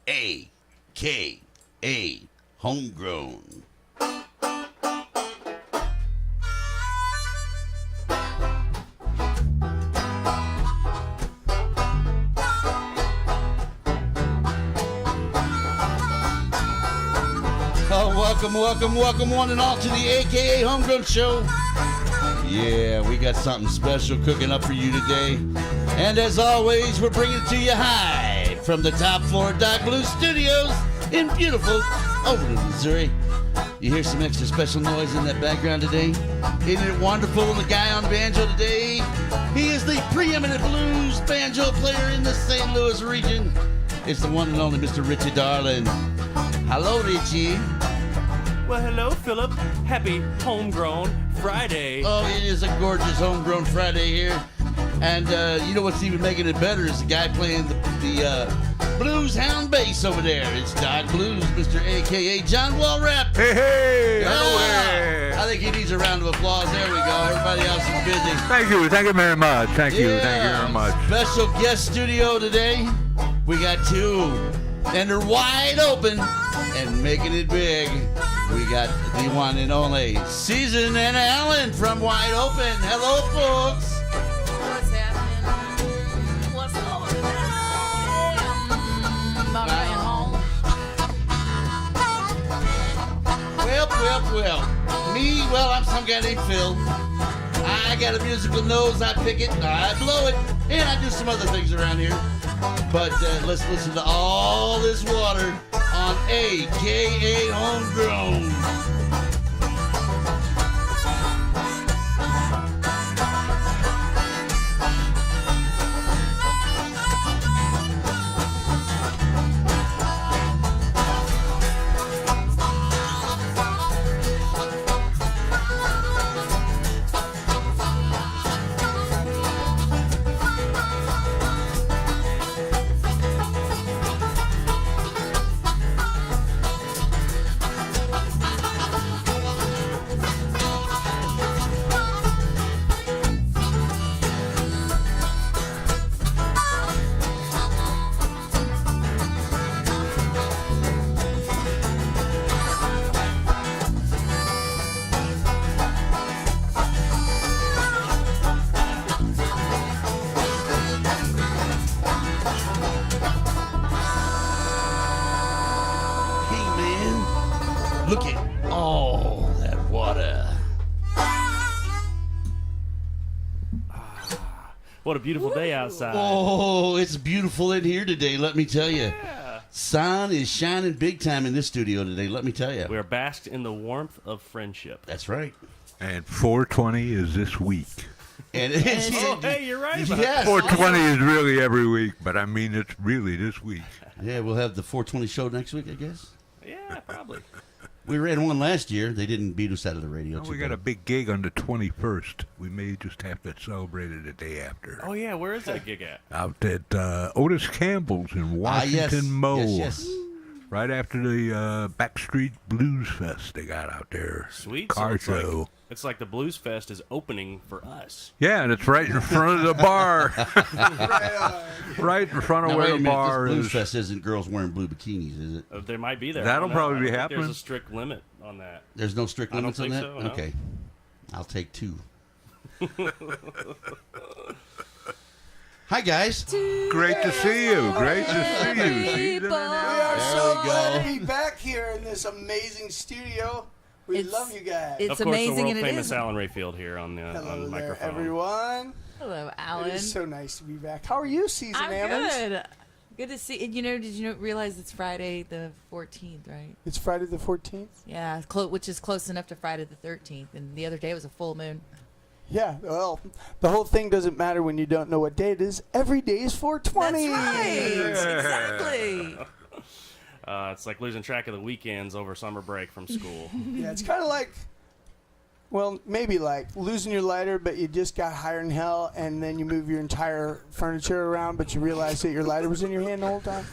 A.K.A. Homegrown. Welcome one and all to the AKA Homegrown Show. Yeah, we got something special cooking up for you today. And as always, we're bringing it to you high from the top floor of Doc Blue Studios in beautiful Overland, Missouri. You hear some extra special noise in that background today? Isn't it wonderful? The guy on banjo today, he is the preeminent blues banjo player in the St. Louis region. It's the one and only Mr. Richie Darling. Hello, Richie. Well, hello, Philip. Happy Homegrown Friday. Oh, it is a gorgeous Homegrown Friday here. And you know what's even making it better is the guy playing the blues hound bass over there. It's Doc Blues, Mr. A.K.A. John Walrap. Hey! I think he needs a round of applause. There we go. Everybody else is busy. Thank you very much. Thank you very much. Special guest studio today. We got two, and they're wide open and making it big. We got the one and only Susan and Alan from Wide Open. Hello, folks. What's happening? What's going on? I'm at home. Well. I'm some guy named Phil. I got a musical nose. I pick it, I blow it, and I do some other things around here. But let's listen to all this water on AKA Homegrown. Look at all that water. What a beautiful day outside. Oh, it's beautiful in here today, let me tell you. Yeah. Sun is shining big time in this studio today, let me tell you. We are basked in the warmth of friendship. That's right. And 420 is this week. And it's, Oh, hey, you're right. yes. 420 is really every week, but I mean it's really this week. Yeah, we'll have the 420 show next week, I guess. Yeah, probably. We ran one last year. They didn't beat us out of the radio. Well, we got a big gig on the 21st. We may just have to celebrate it the day after. Oh, yeah, where is that gig at? Out at Otis Campbell's in Washington, Mo. Yes. Right after the Backstreet Blues Fest they got out there. Sweet. Car So show. it's like the Blues Fest is opening for us. Yeah, and it's right in front of the bar. Right in front of Now, where wait a the minute. bar This Blues is. Fest isn't girls wearing blue bikinis, is it? They might be there. That'll I don't know. probably I be don't think happening. There's a strict limit on that. There's no strict I don't limits on think that? so, no. Okay. I'll take two. Hi, guys. Great to see you. Great to see you. People. Season We are There so we glad go. to be back here in this amazing studio. We It's- love you guys. It's of course, amazing the and world it famous is. Alan Rayfield here on the Hello on the there, microphone. everyone. Hello, It Alan. is so nice to be back. How are you, Season I'm Evans? good. Good to see. And did you realize it's Friday the 14th, right? It's Friday the 14th. Yeah, which is close enough to Friday the 13th. And the other day was a full moon. Yeah, well, the whole thing doesn't matter when you don't know what day it is. Every day is 420. That's right. Yeah. Exactly. It's like losing track of the weekends over summer break from school. Yeah, it's kind of like, well, maybe like losing your lighter, but you just got higher than hell, and then you move your entire furniture around, but you realize that your lighter was in your hand the whole time.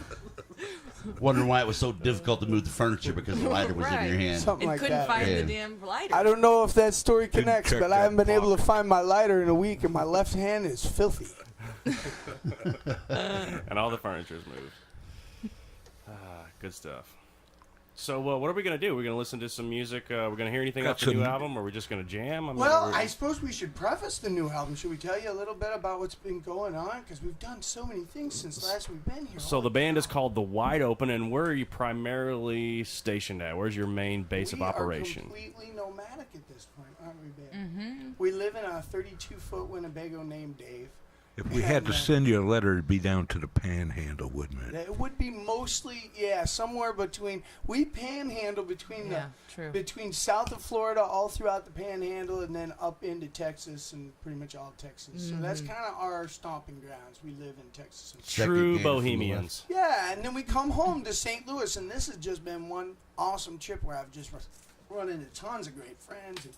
Wondering why it was so difficult to move the furniture because the lighter was in your Right. hand. Something And like couldn't that. find Yeah. the damn lighter. I don't know if that story connects, check but I that haven't been able to pocket. find my lighter in a week, and my left hand is filthy. And all the furniture's moved. Good stuff. So, what are we going to do? We're going to listen to some music. We're going to hear anything Got off the new some- album, or are we just going to jam? I mean, Well, we're- I suppose we should preface the new album. Should we tell you a little bit about what's been going on? Because we've done so many things since last we've been here. So the band is called The Wide Open, and where are you primarily stationed at? Where's your main base of operation? We are completely nomadic at this point, aren't we, babe? We live in a 32-foot Winnebago named Dave. If we had to send you a letter, it'd be down to the Panhandle, wouldn't it? It would be mostly, somewhere between. We panhandle between between south of Florida, all throughout the Panhandle, and then up into Texas and pretty much all Texas. So that's kind of our stomping grounds. We live in Texas. And True Second game bohemians. yeah, and then we come home to St. Louis, and this has just been one awesome trip where I've just run into tons of great friends. And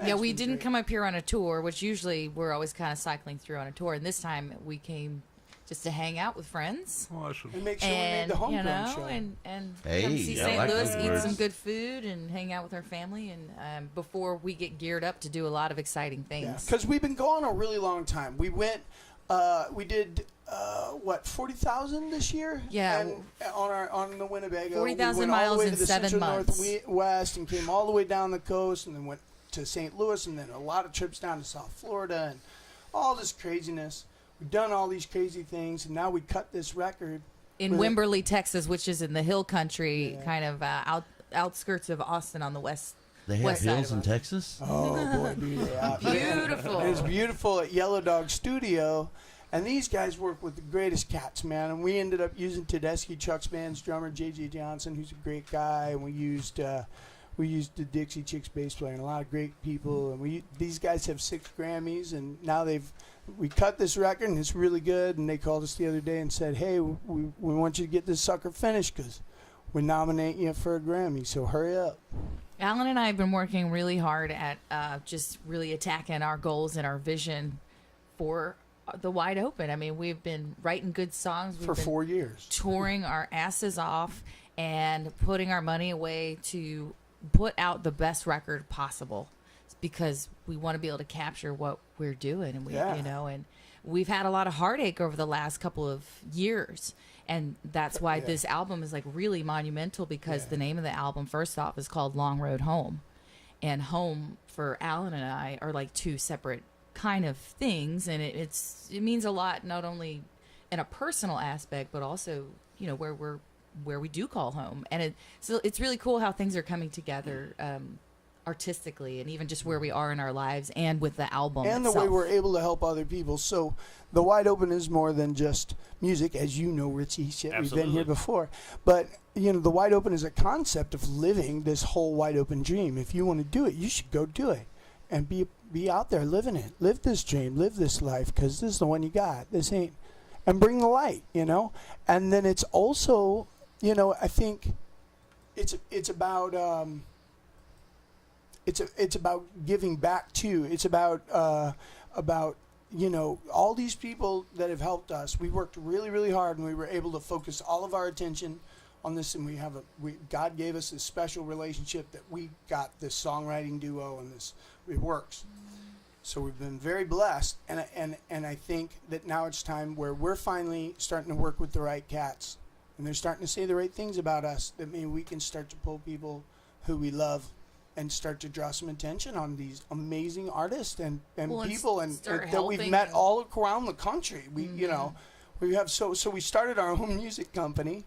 Yeah, that's we been didn't great. come up here on a tour, which usually we're always kind of cycling through on a tour. And this time we came just to hang out with friends. Awesome. and make sure we made And the Homegrown show. and Hey, come see I St. like Louis, those eat words. some good food, and hang out with our family. And before we get geared up to do a lot of exciting things. Because we've been going a really long time. We went, we did 40,000 this year. Yeah. And on the Winnebago. 40,000 we went all miles the way in to the 7 central months. Northwest and came all the way down the coast and then went to St. Louis and then a lot of trips down to South Florida and all this craziness. We've done all these crazy things and now we cut this record. In with- Wimberley, Texas, which is in the hill country, kind of outskirts of Austin on the west. They have West side hills of in us. Texas? Oh boy, dude, yeah. Beautiful. It was beautiful at Yellow Dog Studio, and these guys work with the greatest cats, man. And we ended up using Tedeschi Chuck's band's drummer J.J. Johnson, who's a great guy, and we used the Dixie Chicks bass player and a lot of great people. And these guys have 6 Grammys, and now we cut this record, and it's really good. And they called us the other day and said, "Hey, we want you to get this sucker finished because we're nominating you for a Grammy, so hurry up." Alan and I have been working really hard at just really attacking our goals and our vision for the Wide Open. I mean, we've been writing good songs. We've For been 4 years. touring our asses off and putting our money away to put out the best record possible because we want to be able to capture what we're doing. And and we've had a lot of heartache over the last couple of years. And that's why this album is like really monumental because the name of the album, first off, is called Long Road Home. And home for Alan and I are like 2 separate kind of things. And it means a lot, not only in a personal aspect, but also, where we do call home. And so it's really cool how things are coming together artistically and even just where we are in our lives and with the album and itself. the way we're able to help other people. So the Wide Open is more than just music, as you know, Richie. Shit, we've been here Absolutely. before. But, the Wide Open is a concept of living this whole wide open dream. If you want to do it, you should go do it and be out there living it. Live this dream, live this life, because this is the one you got. This ain't, and bring the light, And then it's also, I think it's about it's about giving back too. It's about all these people that have helped us. We worked really, really hard, and we were able to focus all of our attention on this. And God gave us this special relationship that we got this songwriting duo, and it works. So we've been very blessed, and I think that now it's time where we're finally starting to work with the right cats, and they're starting to say the right things about us. That maybe we can start to pull people who we love and start to draw some attention on these amazing artists and people and that we've met all around the country. We we have so we started our own music company.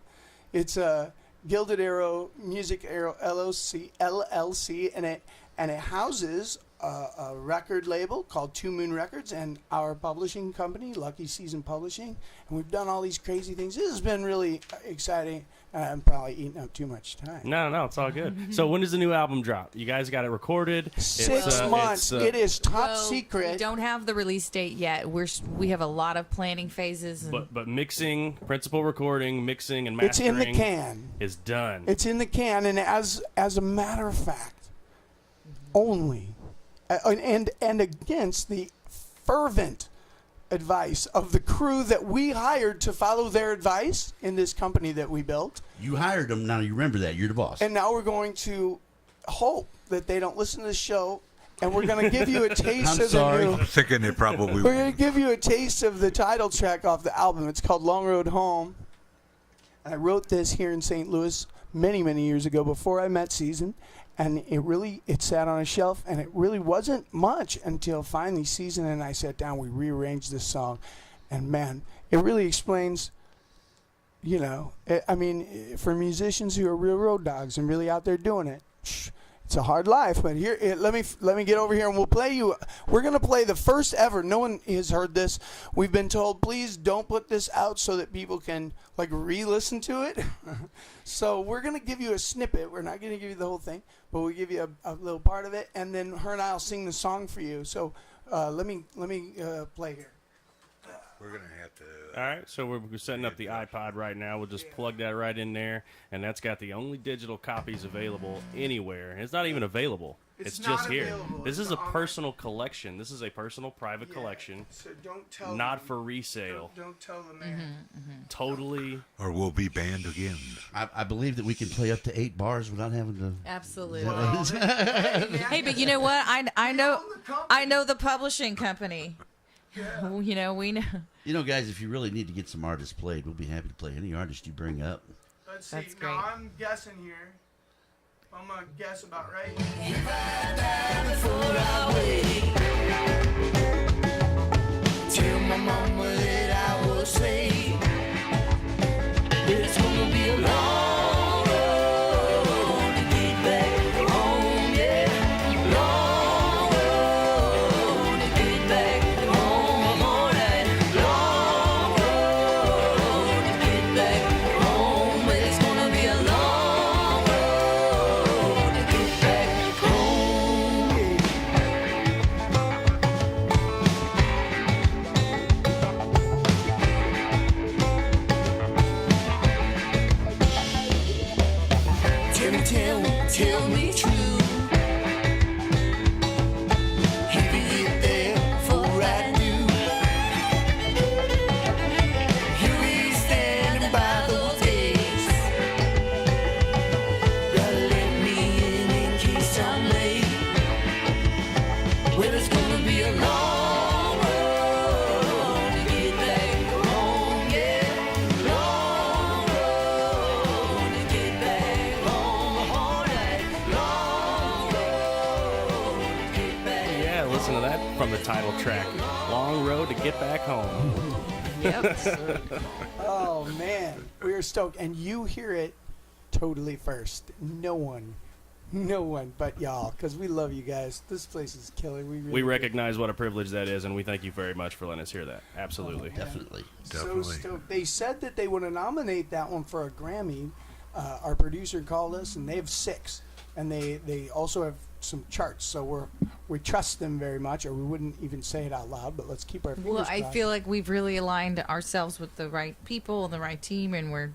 It's a Gilded Arrow Music Arrow LLC, and it houses a record label called 2 Moon Records and our publishing company, Lucky Season Publishing. And we've done all these crazy things. This has been really exciting. I'm probably eating up too much time. No, it's all good. So when does the new album drop? You guys got it recorded? 6 months. It is top secret. We don't have the release date yet. We have a lot of planning phases. And But mixing, principal recording, mixing, and mastering It's in the can. is done. It's in the can, and as a matter of fact, only, and against the fervent advice of the crew that we hired to follow their advice in this company that we built. You hired them. Now you remember that. You're the boss. And now we're going to hope that they don't listen to the show, and we're going to give you a taste I'm of sorry. the new. I'm thinking it probably We're going to give you a taste of the title track off the album. It's called Long Road Home. I wrote this here in St. Louis many, many years ago before I met Season, and it sat on a shelf, and it really wasn't much until finally Season and I sat down. We rearranged this song, and man, it really explains. I mean, for musicians who are real road dogs and really out there doing it, it's a hard life. But here, let me get over here and we'll play you. We're gonna play the first ever. No one has heard this. We've been told, please don't put this out so that people can like re-listen to it. So we're gonna give you a snippet. We're not gonna give you the whole thing, but we'll give you a little part of it, and then her and I'll sing the song for you. So let me play here. We're going to have to... All right, so we're setting up the iPod right now. We'll just plug that right in there, and that's got the only digital copies available anywhere. It's not even available. It's just here. Available. This is a personal collection. This is a personal, private collection. So don't tell not them. for resale. Don't tell the man. Totally. Or we'll be banned again. I believe that we can play up to 8 bars without having to. Absolutely. Hey, but you know what? I know the publishing company. Yeah. We know. You know, guys, if you really need to get some artists played, we'll be happy to play any artist you bring up. Let's see. That's great. Now I'm guessing here. I'm gonna guess about right. Tell my mama that I will say it's gonna be a long road to get back home, yeah. Long road to get back home, alright. Long road to get back home, it's gonna be a long road to get back home, yeah. Tell me true. If you get there for I do, you be standing by those gates. Gotta let me in case I'm late. Well, it's gonna be a long road to get back home, yeah. Long road to get back home, alright. Long road to get back. Yeah, listen to that from the title track. Long Road to Get Back Home. Yep. Oh man, we are stoked, and you hear it totally first. No one but y'all, because we love you guys. This place is killer. We We recognize what a privilege that is, and we thank you very much for letting us hear that. Absolutely. Definitely. so Definitely. stoked. They said that they want to nominate that one for a Grammy. Our producer called us, and they have 6, and they also have some charts. So we trust them very much, or we wouldn't even say it out loud. But let's keep our fingers Well, I crossed. feel like we've really aligned ourselves with the right people and the right team, and we're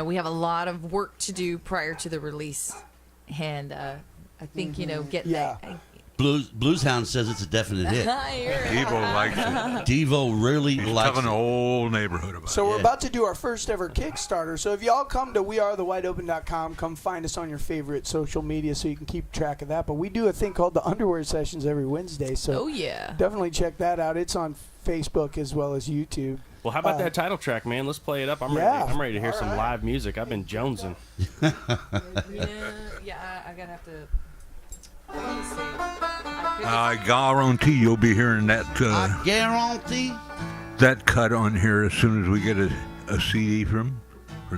we have a lot of work to do prior to the release, and I think getting Yeah. that. Blueshound says it's a definite hit. Devo likes it. Devo really He's likes telling the it. whole neighborhood about So it. we're about to do our first ever Kickstarter. So if y'all come to wearethewideopen.com, come find us on your favorite social media so you can keep track of that. But we do a thing called the Underwear Sessions every Wednesday. So Oh yeah. definitely check that out. It's on Facebook as well as YouTube. Well, how about that title track, man? Let's play it up. I'm Yeah. ready to hear All some right. live music. I've been jonesing. Yeah, I gotta have to. Let me see. I guarantee you'll be hearing that I guarantee. that cut on here as soon as we get a CD from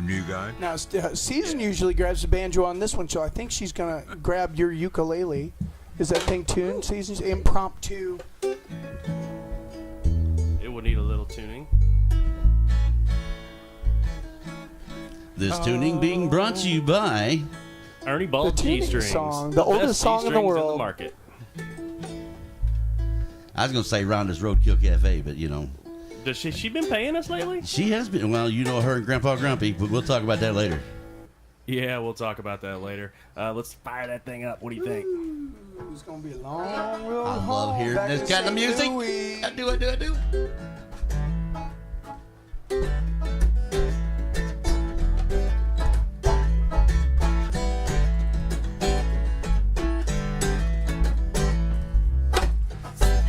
you guys. Now, Season usually grabs the banjo on this one, so I think she's going to grab your ukulele. Is that thing tuned? Season's impromptu. It would need a little tuning. This tuning being brought to you by. Ernie Ball The tuning G-strings. song, the oldest best song in the G-strings world. market. I was going to say Rhonda's Roadkill Cafe, but Does she been paying us lately? she has been. Well, her and Grandpa Grumpy, but we'll talk about that later. Yeah, we'll talk about that later. Let's fire that thing up. What do you think? It's going to be a long road I love home hearing back this to kind of St. music. Louis. I do.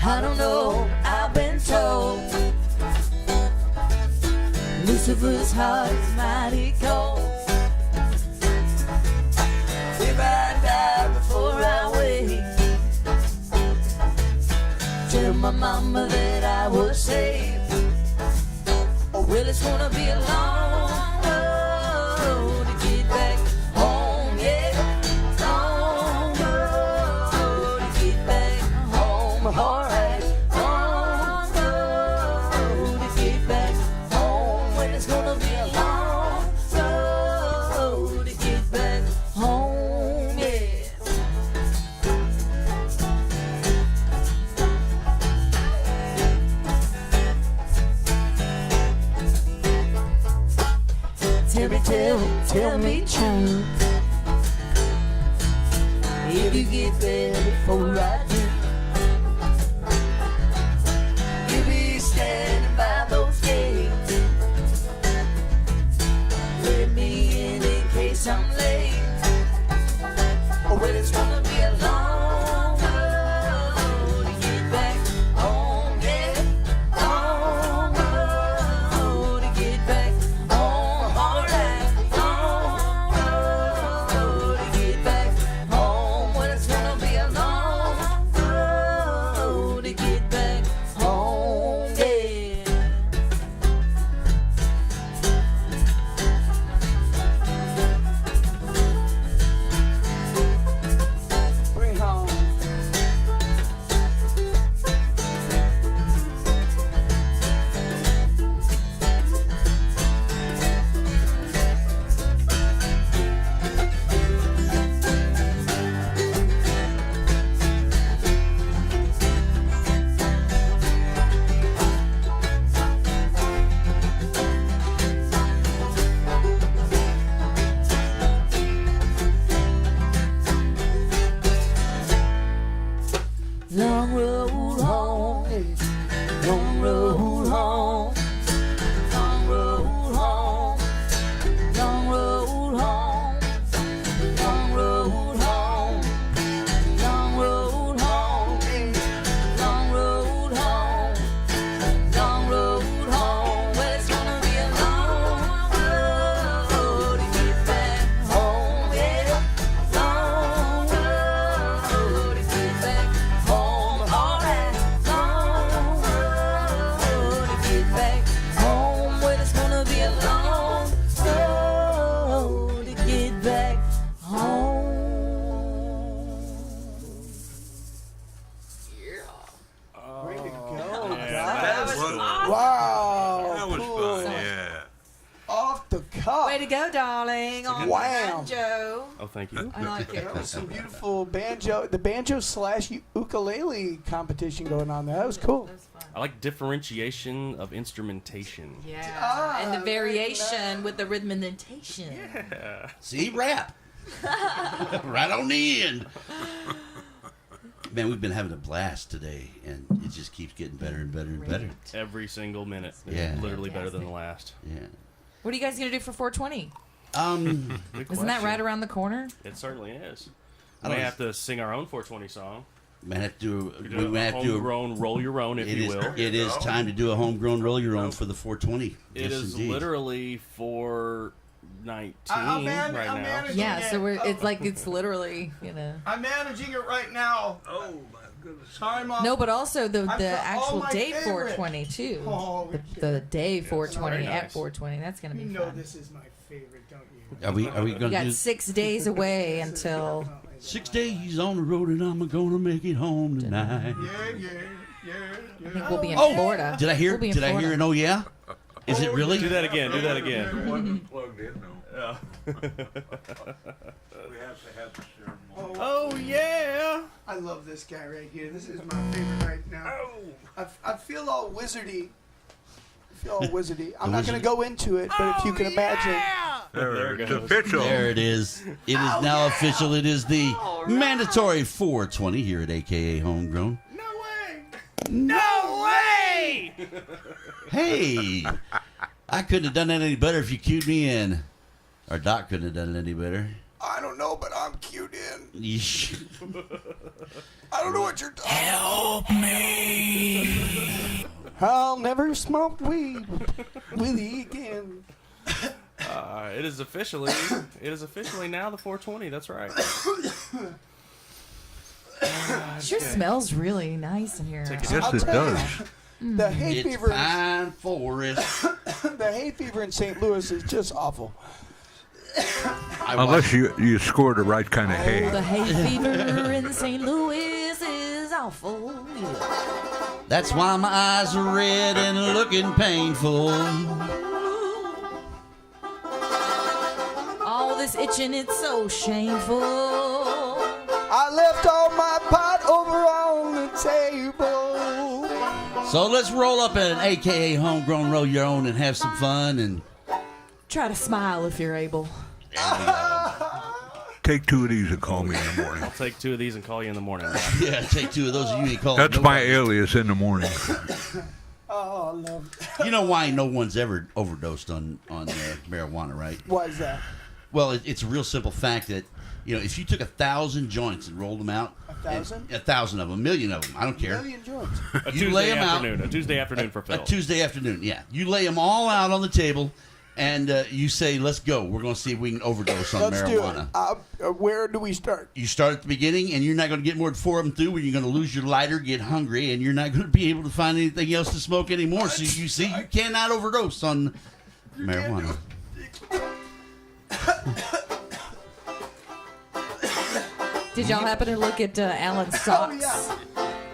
I don't know, I've been told Lucifer's this heart is mighty cold. If I die before I wake, tell my mama that I was saved. Well, it's gonna be a long road to get back home, yeah. Long road to get back home, alright. Long road to get back home. Well, it's gonna be a long road to get back home, yeah. Tell me true. If you get there before I do, you'll be standing by those gates. Let me in case I'm late. Oh, well, it's gonna be a long road to get back home, yeah. Long road to get back home, alright. Long road to get back home. Well, it's gonna be a long road to get back home, yeah. Bring it home. Long road home, long road home, long road home, long road home, long road home, long road home, long road home, long road home. Well, it's gonna be a long road to get back home, yeah. Long road to get back home, alright. Long road to get back home. Well, it's gonna be a long road to get back home. Way to go, Yeah, guys. that was cool. Wow. That was cool. fun, yeah. Off the cuff. Way to go, darling. On Wow. banjo. Oh, thank you. I like it. That was some beautiful banjo slash ukulele competition going on there. That was cool. That was fun. I like differentiation of instrumentation. Yeah. and the very variation with the rhythmentation. See, rap. Right on the end. Man, we've been having a blast today, and it just keeps getting better and better and better. Every single minute. Yeah. Literally better than the last. Yeah. What are you guys going to do for 420? Good Isn't that question. right around the corner? It certainly is. I We don't- may have to sing our own 420 song. Man, have to We we do may a have to. homegrown roll your own, if It you is. will. It is time to do a homegrown roll your own for the 420. It Yes, is indeed. literally 419 I'm right managing now. it. Yeah, so it's like it's literally, I'm managing it right now. Oh, my goodness. Sorry, Mom. No, but also the I've got all actual my date favorite. 420 too. Oh, The day 420 very at nice. 420. That's gonna be You know fun. this is my favorite, don't you? Are we We going to got do 6 days away until 6 days on the road and I'm gonna make it home tonight? I think we'll be in Oh, Florida. Did I hear? We'll be in Did I hear Florida. an oh yeah? Is it really? Do that again. Do that again. It wasn't plugged in, no. Yeah. We have to have the ceremony. Oh, yeah. I love this guy right here. This is my favorite right now. I feel all wizardy. I'm not going to go into it, but if you can imagine. There it It's goes. official. There it is. It is now official. It is the mandatory 420 here at AKA Homegrown. No way! Hey, I couldn't have done that any better if you cued me in. Or Doc couldn't have done it any better. I don't know, but I'm cued in. Yeesh. I don't know what you're talking about. Help me. I'll never smoke weed with you again. It is officially now the 420. That's right. Sure smells really nice in here. Yes, it does. The hay It's fever. pine forest. The hay fever in St. Louis is just awful. Unless you score the right kind of hay. The hay fever in St. Louis is awful. Yeah. That's why my eyes are red and looking painful. All this itching, it's so shameful. I left all my pot over on the table. So let's roll up at an AKA Homegrown, roll your own, and have some fun. And Try to smile if you're able. Take 2 of these and call me in the morning. I'll take 2 of these and call you in the morning. yeah, take 2 of those. You ain't called. That's my alias in the morning. Oh, I love it. You know why no one's ever overdosed on marijuana, right? Why is that? Well, it's a real simple fact that, if you took 1,000 joints and rolled them out, 1,000? 1,000 of them, 1,000,000 of them, I don't care. Million joints. A You lay 'em out. A Tuesday afternoon for Phil. A Tuesday afternoon, yeah. You lay them all out on the table, and you say, "Let's go. We're going to see if we can overdose on Let's do marijuana." it. Where do we start? You start at the beginning, and you're not going to get more than 4 of them through. When you're going to lose your lighter, get hungry, and you're not going to be able to find anything else to smoke anymore. So you see, you cannot overdose on marijuana. Did y'all happen to look at Alan's socks? yeah.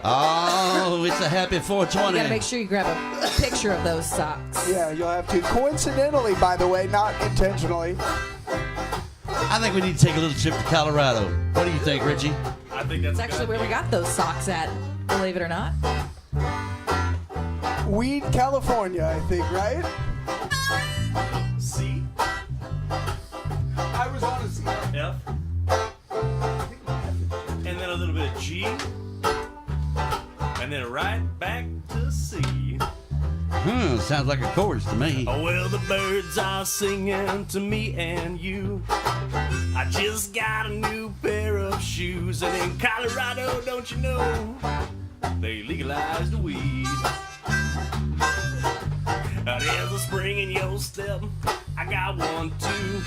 Oh, it's a happy You 420. gotta make sure you grab a picture of those socks. Yeah, you'll have to. Coincidentally, by the way, not intentionally. I think we need to take a little trip to Colorado. What do you think, Richie? I think that's It's actually where we got those socks at, believe it or not. Weed, California, I think, right? C I was on a C. F and then a little bit of G and then right back to C. Sounds like a chorus to me. Oh, well, the birds are singing to me and you. I just got a new pair of shoes, and in Colorado, don't you know, they legalized weed. There's a spring in your step, I got one too,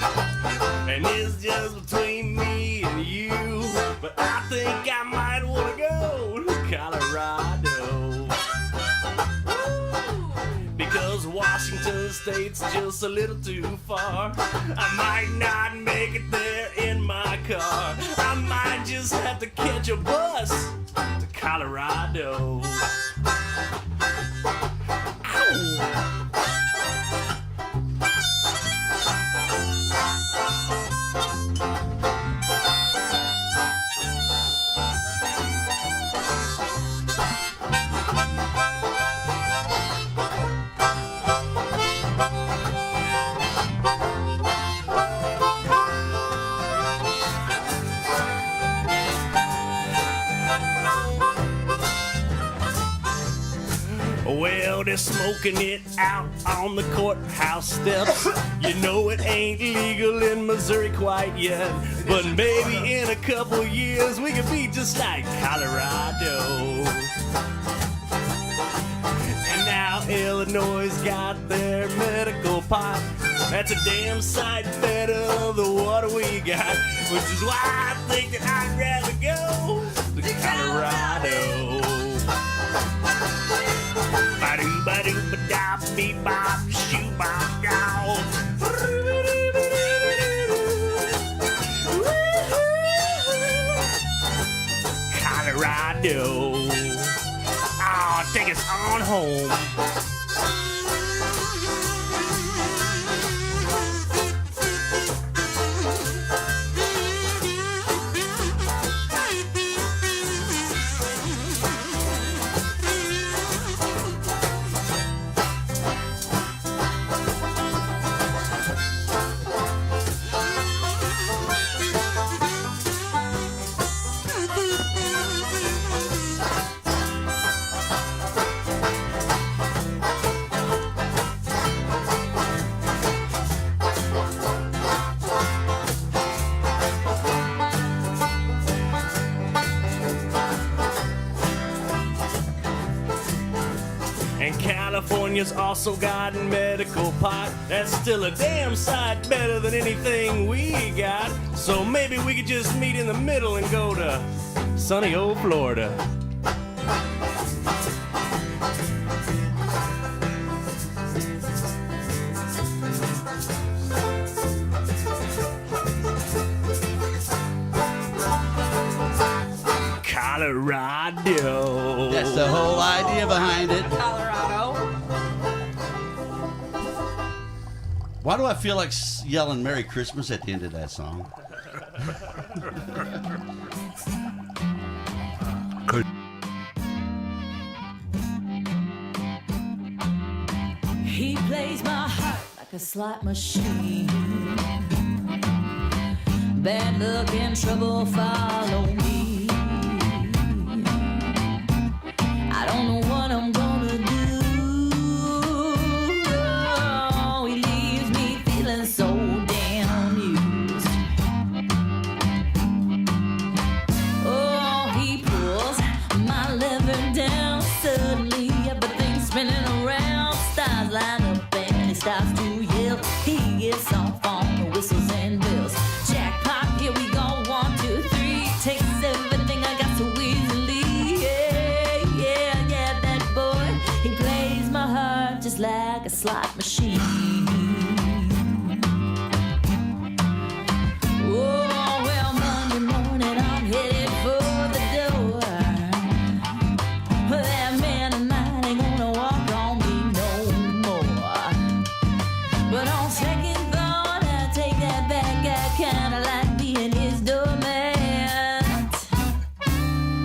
and it's just between me and you. But I think I might wanna go to Colorado, because Washington State's just a little too far. I might not make it there in my car. I might just have to catch a bus to Colorado. Ow. Well, they're smoking it out on the courthouse steps. You know it ain't legal in Missouri quite yet, but maybe in a couple years we could be just like Colorado. And now Illinois got their medical pot. That's a damn sight better than what we got, which is why I think that I'd rather go to Colorado. Ba-doo, ba-doo, ba-da, bee-bop, shoo-bop, yow. Colorado. Oh, take us on home. And California's also got medical medical pot. That's still a damn sight better than anything we got. So maybe we could just meet in the middle and go to sunny old Florida. Colorado. That's the whole idea behind it. Colorado. Why do I feel like yelling Merry Christmas at the end of that song? He plays my heart like a slot machine. Bad luck and trouble follow me. I don't know what I'm gonna do. Oh, he leaves me feeling so damn used. Oh, he pulls my lever down suddenly. Everything's spinning around. Stars line up and he starts to yell. He gets off on the whistles and bells. Jackpot, here we go. 1, 2, 3. Takes everything I got so easily. Yeah, that boy. He plays my heart just like a slot machine. Oh, well, Monday morning I'm headed for the door. That man of mine ain't gonna walk on me no more. But on second thought, I take that back. I kinda like being his doormat.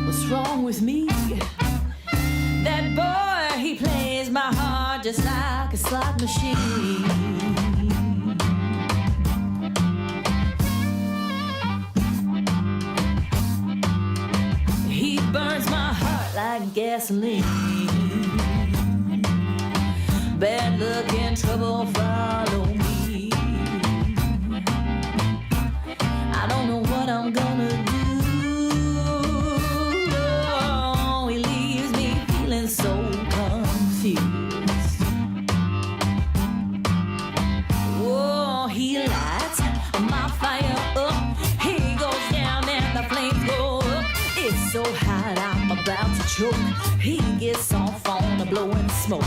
What's wrong with me? That boy, he plays my heart just like a slot machine. He burns my heart like gasoline. Bad luck and trouble follow me. I don't know what I'm gonna do. Oh, he leaves me feeling so confused. Oh, he lights my fire up. He goes down and the flames go up. It's so hot I'm about to choke. He gets off on the blowing smoke.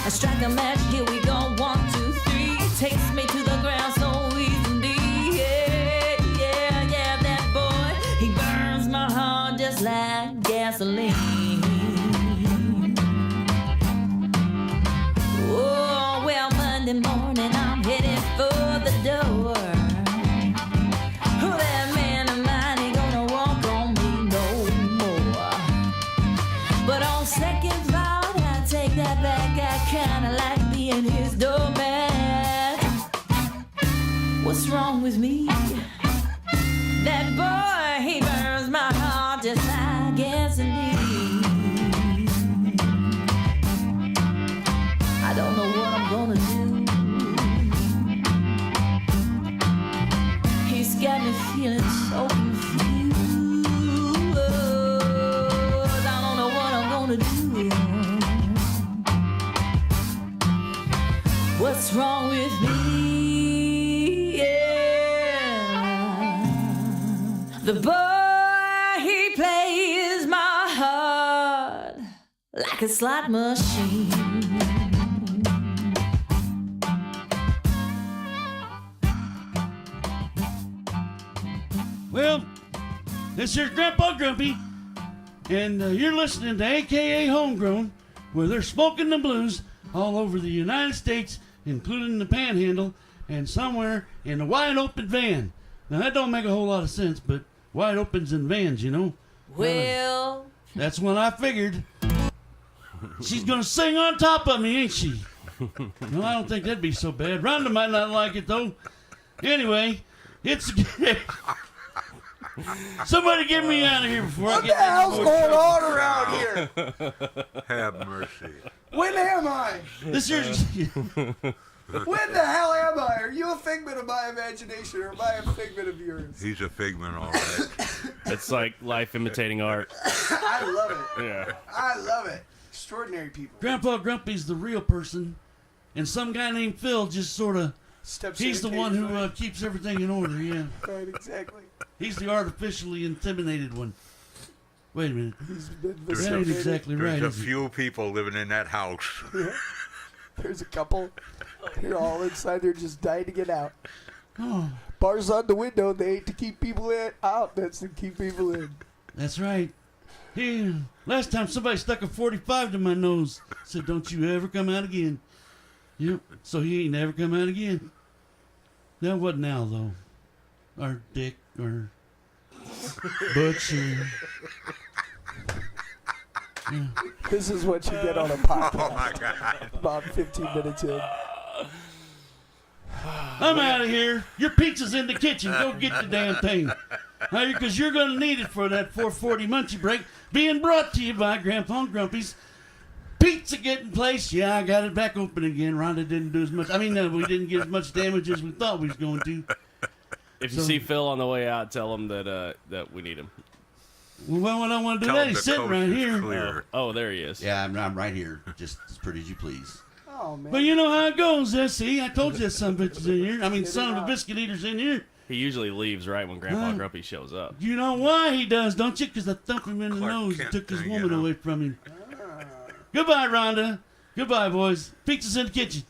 I strike a match, here we go. 1, 2, 3. Takes me to the ground so easily. Yeah, that boy. He burns my heart just like gasoline. Oh, well, Monday morning I'm headed for the door. Oh, that man of mine ain't gonna walk on me no more. But on second thought, I take that back. I kinda like being his doormat. What's wrong with me? That boy, he burns my heart just like gasoline. I don't know what I'm gonna do. He's got me feeling so confused. I don't know what I'm gonna do. What's wrong with me? Yeah. The boy, he plays my heart like a slot machine. Well, this here's Grandpa Grumpy, and you're listening to AKA Homegrown, where they're smoking the blues all over the United States, including the Panhandle, and somewhere in a wide open van. Now, that don't make a whole lot of sense, but wide opens in vans, you know? Well, That's when I figured. She's gonna sing on top of me, ain't she? No, I don't think that'd be so bad. Rhonda might not like it, though. Anyway, it's... Somebody get me out of here before I What get the hell's this going on around here? Have mercy. When am I? This here's... When the hell am I? Are you a figment of my imagination or am I a figment of yours? He's a figment, all right. It's like life imitating art. I love it. Yeah. I love it. Extraordinary people. Grandpa Grumpy's the real person, and some guy named Phil just sort of. Steps He's the in one who occasionally. keeps everything in order. Yeah, Right, exactly. he's the artificially intimidated one. Wait a minute. He's been There's That ain't facilitated. exactly right. There's a Is it? few people living in that house. Yeah. There's a couple. They're all inside. They're just dying to get out. Oh, Bars on the window. They ain't to keep people out. That's to keep people in. that's right. Hey, last time somebody stuck a 45 to my nose. Said, "Don't you ever come out again." Yep. So he ain't never come out again. That wasn't Al though, or Dick, or Butch, or yeah. This is what you get on a podcast. Oh my God. About 15 minutes in. I'm out of here. Your pizza's in the kitchen. Go get the damn thing. Because you're going to need it for that 440 Munchie break. Being brought to you by Grandpa Grumpy's. Pizza getting placed. Yeah, I got it back open again. Rhonda didn't do as much. I mean, we didn't get as much damage as we thought we was going to. If you So- see Phil on the way out, tell him that we need him. Well, I don't want to do Tell that. them He's the sitting coast right is here. clear. Oh, there he is. Yeah, I'm right here, just as pretty as you please. Oh, man. But you know how it goes, see? I told you that son of a bitch is in here. I mean, son of a biscuit eater's in here. He usually leaves right when Grandpa Grumpy shows up. You know why he does, don't you? Because I thumped him in the Clark nose and Kent took his thing, woman you know. away from him. Goodbye, Rhonda. Goodbye, boys. Pizza's in the kitchen.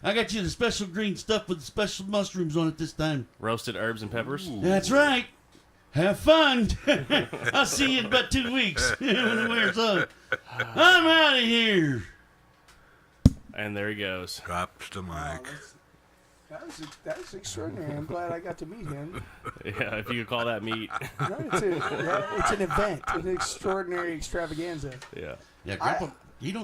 I got you the special green stuff with the special mushrooms on it this time. Roasted herbs and peppers. That's right. Have fun. I'll see you in about 2 weeks when it wears off. I'm out of here. And there he goes. Drops the Wow, mic. that was extraordinary. I'm glad I got to meet him. Yeah, if you could call that meat. No, it's an event, an extraordinary extravaganza. Yeah. Yeah,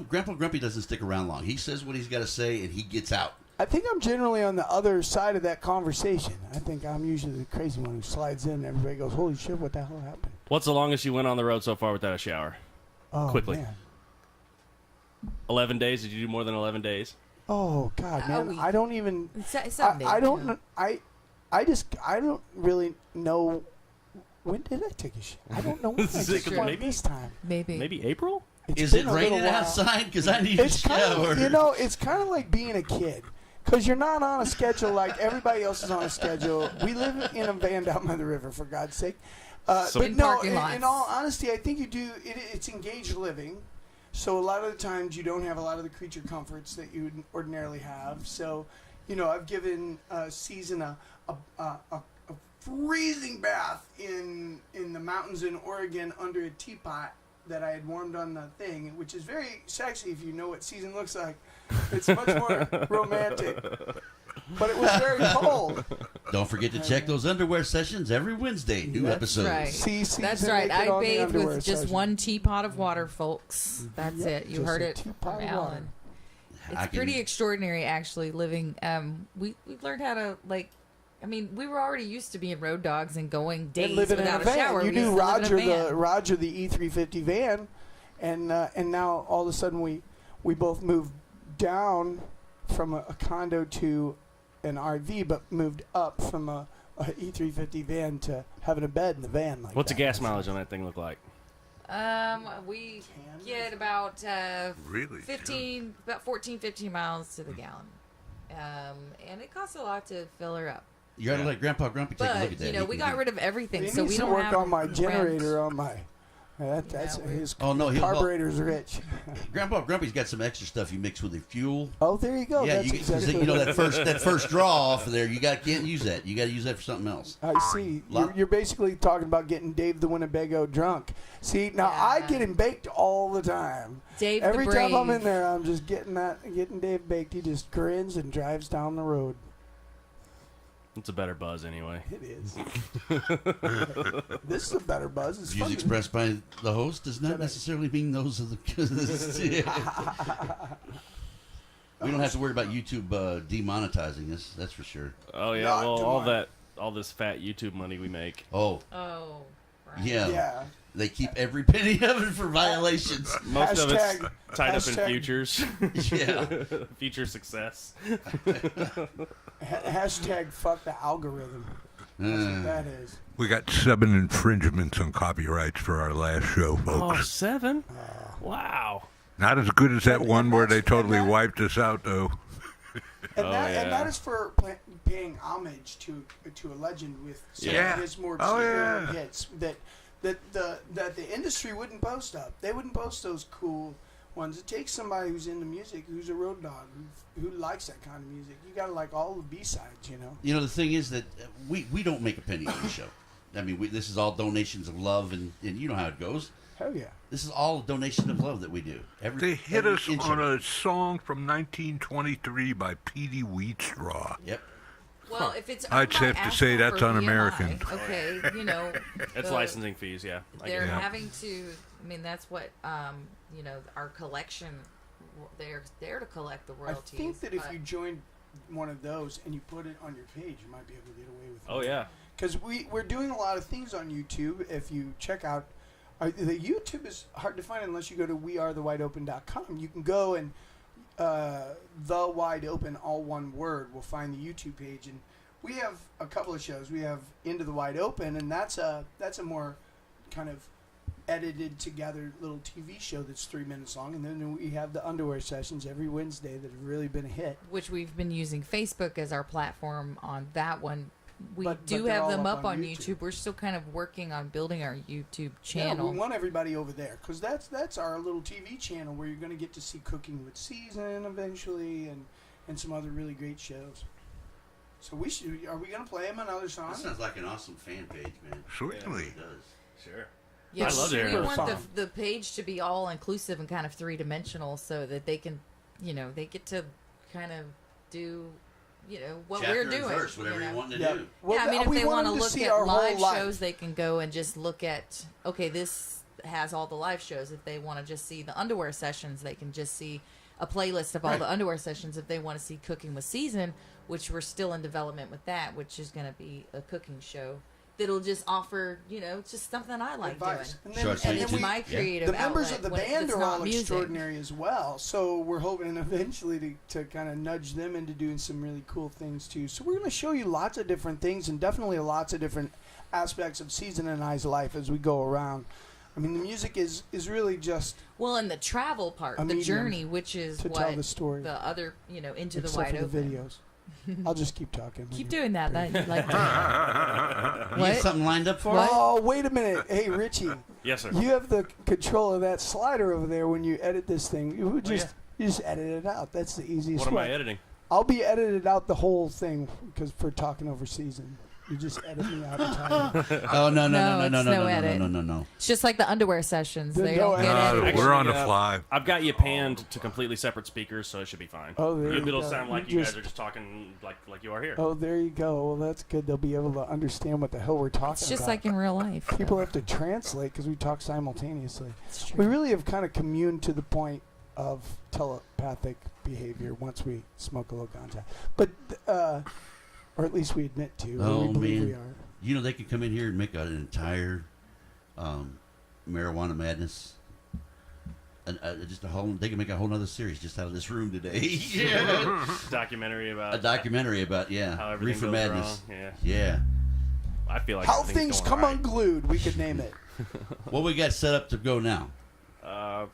Grandpa Grumpy doesn't stick around long. He says what he's got to say, and he gets out. I think I'm generally on the other side of that conversation. I think I'm usually the crazy one who slides in and everybody goes, holy shit, what the hell happened? What's the longest you went on the road so far without a shower? Oh, Quickly. Man. 11 days? Did you do more than 11 days? Oh, God, man. we- I don't even... Sunday. I don't know. I don't really know... When did I take a shit? I don't know when I Is it took one maybe- this time. Maybe. Maybe April? It's Is it been a little raining while. outside? Because I need It's a kind shower. of, it's kind of like being a kid. Because you're not on a schedule like everybody else is on a schedule. We live in a van down by the river, for God's sake. So- But In no, parking in lots. all honesty, I think you do. It's engaged living. So a lot of the times you don't have a lot of the creature comforts that you would ordinarily have. So, I've given Season a freezing bath in the mountains in Oregon under a teapot that I had warmed on the thing, which is very sexy if you know what Season looks like. It's much more romantic. But it was very cold. Don't forget to check those underwear sessions every Wednesday. New That's episodes. right. See, That's Season right. naked I on the bathe underwear with just session. one teapot of water, folks. That's Yep, it. You just heard a it teapot from of Alan. water. I It's can- pretty extraordinary, actually, living. We learned how to, we were already used to being road dogs and going days And living in without a a van. shower. You We knew used to live in a van. Roger the E350 van, and now all of a sudden we both moved down from a condo to an RV, but moved up from a E350 van to having a bed in the van. Like What's the that. gas mileage on that thing look like? We get about Really? 14, 15 miles to the gallon. And it costs a lot to fill her up. You got to let Grandpa Grumpy take a look But, at that. we got rid of everything, He so needs we to don't work have on my rent. generator on my. That's Yeah, we- his Oh, no, he'll- carburetor's rich. Grandpa Grumpy's got some extra stuff you mix with the fuel. Oh, there you go. Yeah, That's exactly. that first draw off of there. Can't use that. You got to use that for something else. I see. You're basically talking about getting Dave the Winnebago drunk. See, now I Yeah. get him baked all the time. Dave Every the time I'm Brave. in there, I'm just getting Dave baked. He just grins and drives down the road. It's a better buzz anyway. It is. This is a better buzz. It's Views fun. expressed by the host does not necessarily mean those of the. We don't have to worry about YouTube demonetizing us. That's for sure. Oh yeah, Not well tomorrow. all this fat YouTube money we make. Oh, Oh, right. yeah. Yeah. They keep every penny of it for violations. Most of it's Hashtag- tied up in hashtag- futures. Yeah. Future success. Hashtag fuck the algorithm. That's what that is. We got 7 infringements on copyrights for our last show, Oh, folks. 7? Wow. Not as good as that one where they and totally that- wiped us out, though. And Oh, and that yeah. is for paying homage to a legend with some Yeah. of his more Oh, obscure yeah. hits that the industry wouldn't post up. They wouldn't post those cool ones. It takes somebody who's into music, who's a road dog, who likes that kind of music. You gotta like all the B-sides, you know. You know, the thing is that we don't make a penny on the show. I mean, this is all donations of love, and you know how it goes. Hell yeah. This is all donation of love that we do. They hit every us inch on of it. a song from 1923 by Petey Wheatstraw. Yep. Well, if it's I'd owned by have to say Asphalt that's or un-American. BMI, okay, you know, It's the- licensing fees, yeah. I get They're it. having to. I mean, that's what you know. Our collection. They're there to collect the I royalties. think that if but- you joined one of those and you put it on your page, you might be able to get away with it. Oh, yeah. Because we're doing a lot of things on YouTube. If you check out, the YouTube is hard to find unless you go to wearethewideopen.com. You can go and the wide open, all one word, will find the YouTube page, and we have a couple of shows. We have Into the Wide Open, and that's a more kind of edited together little TV show that's 3 minutes long, and then we have the underwear sessions every Wednesday that have really been a hit. which we've been using Facebook as our platform on that one. We But do they're have all them up up on on YouTube. YouTube. We're still kind of working on building our YouTube Yeah, channel. we want everybody over there because that's our little TV channel where you're going to get to see Cooking with Season eventually and some other really great shows. So are we going to play him another song? That sounds like an awesome fan page, man. Certainly. It does. Sure. Yeah, I love to hear we it. want Fun. the page to be all inclusive and kind of 3-dimensional, so that they can, you know, they get to kind of do, you know, what Chapter we're and doing. verse, whatever you you know? want to Yeah. do. Well, yeah, I mean, if we they want want to them to look see at our live whole life. shows, they can go and just look at, okay, this has all the live shows. If they want to just see the underwear sessions, they can just see a playlist of all Right. the underwear sessions. If they want to see Cooking with Season, which we're still in development with that, which is going to be a cooking show that'll just offer, you know, just something I like Advice. doing. And Short, and sweet, And then it's sweet. my Yeah. creative the members outlet of the when band it's are not all music. extraordinary as well. So we're hoping eventually to kind of nudge them into doing some really cool things too. So we're going to show you lots of different things and definitely lots of different aspects of Season and I's life as we go around. I mean, the music is really just Well, and the travel part, A the medium journey, which is to what tell the story. the other, you know, into the except wide for the open. videos. I'll just keep talking. Keep doing that. That you like. You got What? something lined up for us? Oh, wait a minute. Hey, Richie. Yes, sir. You have the control of that slider over there when you edit this thing. You just edit it out. That's the easiest What am way. I editing? I'll be edited out the whole thing because for talking over Season. You just edit me out entirely. Oh no No, it's no no edit. no. It's just like the underwear sessions. The They no don't get edit. edited. We're on the Actually, fly. I've got you panned to completely separate speakers, so it should be fine. Oh, there you It'll go. sound like You you just- guys are just talking like you are here. Oh, there you go. Well, that's good. They'll be able to understand what the hell we're talking It's just about. like in real life. People have to translate because we talk simultaneously. It's true. We really have kind of communed to the point of telepathic behavior once we smoke a little ganja. But, or at least we admit to. Or Oh, we believe man. we are. You know they could come in here and make an entire marijuana madness. Just a whole. They can make a whole other series just out of this room today. Yeah. Documentary about A documentary about how everything reefer goes madness. wrong. Yeah, Yeah. I feel like How everything's things going come right. unglued, we could name it. What we got set up to go now?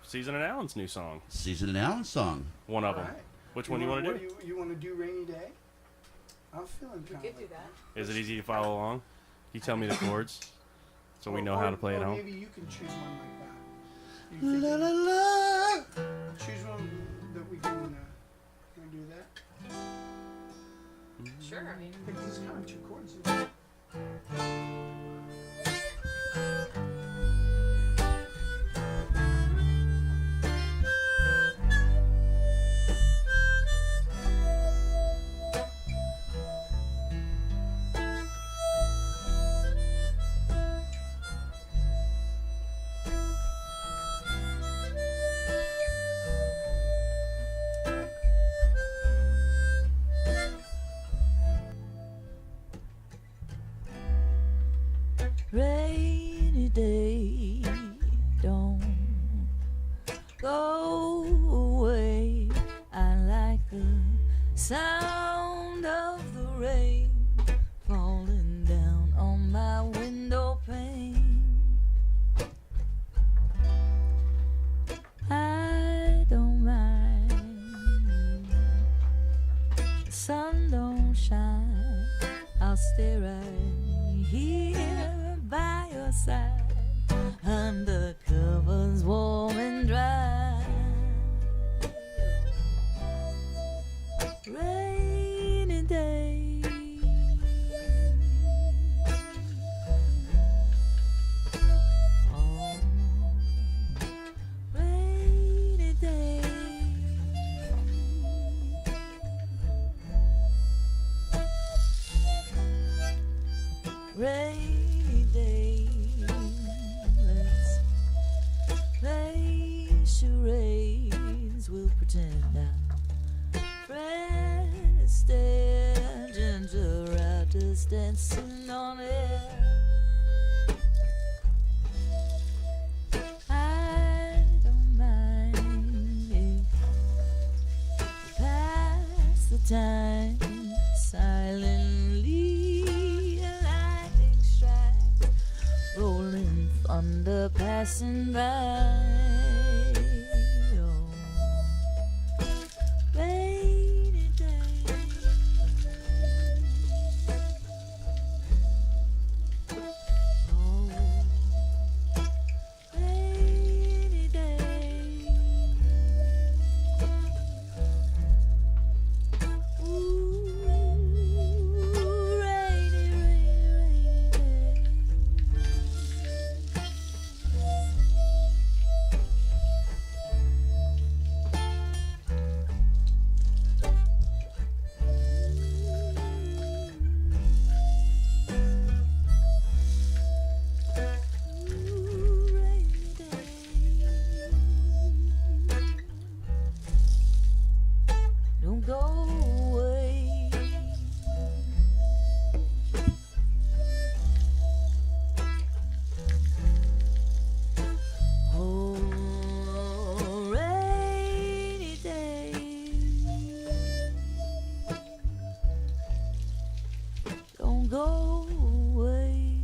Season and Allen's new song. Season and Allen song. One of All them. right. Which one do you want to do? You want to do Rainy Day? I'm feeling We kind of could do that. Is it easy to follow along? You tell me the chords, so we know how to play at home. Maybe you can choose one like that. You think La la la. choose one that we can do that. Sure. I mean, I think this is kind of two chords. Isn't it? Rainy day, don't go away. I like the sound of the rain falling down on my window pane. I don't mind the here by your side, under covers warm and dry. Rainy day, oh, rainy day. Rainy day, let's play charades. We'll pretend I'm Fred Astaire, ginger routers dancing on air. I don't mind if we pass the time silently, a lightning strike, rolling thunder passing by. Oh, rainy day. Oh, rainy day. Ooh, rainy, rainy, rainy day. Ooh, rainy day. Don't go away. Oh, rainy day. Don't go away.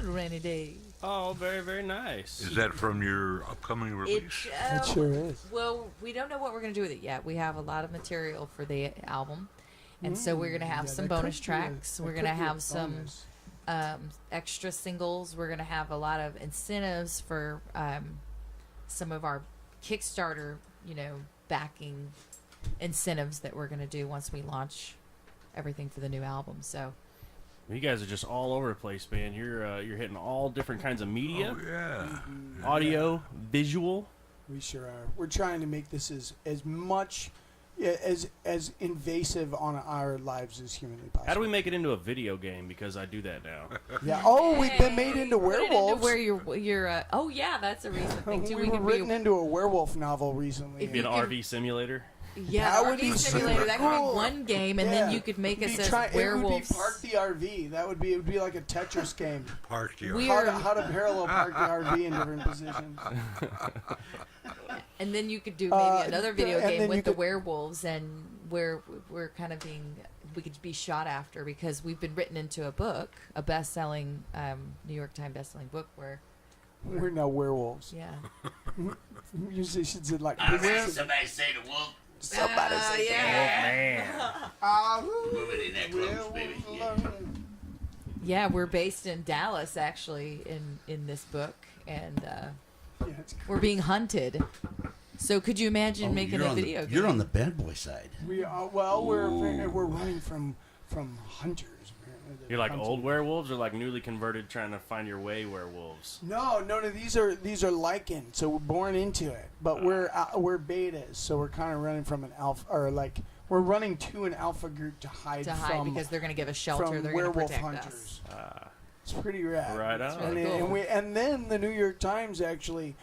Rainy day. Oh, very, very nice. Is that from your upcoming release? It sure is. Well, we don't know what we're going to do with it yet. We have a lot of material for the album. And so we're going to have Yeah, some that bonus could be a- tracks. that We're could going to be a have some bonus. extra singles. We're going to have a lot of incentives for some of our Kickstarter, backing incentives that we're going to do once we launch everything for the new album. So You guys are just all over the place, man. You're hitting all different kinds of media, Oh, yeah. audio, visual. We sure are. We're trying to make this as much as invasive on our lives as humanly possible. How do we make it into a video game? Because I do that now. Yeah. Oh, we've been made into Put it into werewolves. where you're oh yeah, that's a recent thing too. we were can written be, into a werewolf novel recently. Be an RV simulator. yeah, That RV would be simulator. super That could cool. be one game, and then you could make us as werewolves. It would be Park the RV. It would be like a Tetris game. Park the We- How to parallel park the RV in different positions. And then you could do maybe another video and game then you with the could- werewolves, and where we're kind of we could be shot after because we've been written into a book, a best-selling New York Times best-selling book where We're now werewolves. yeah. Musicians in like Somebody say the wolf. somebody say Man. Moving in that close, baby. Yeah. Yeah, we're based in Dallas actually in this book, and Yeah, it's we're being hunted. So could you imagine Oh, making you're a on video the, game? You're on the bad boy side. We are, well, we're running from hunters. apparently, that You're like hunt old you. werewolves or like newly converted trying to find your way werewolves? No. These are lichen, so we're born into it. But we're betas, so we're kind of running from an alpha, or like we're running to an alpha group to hide from because they're going to give us shelter. from They're going to werewolf protect hunters. us. It's pretty rad. Right on. And, really cool. and then the New York Times actually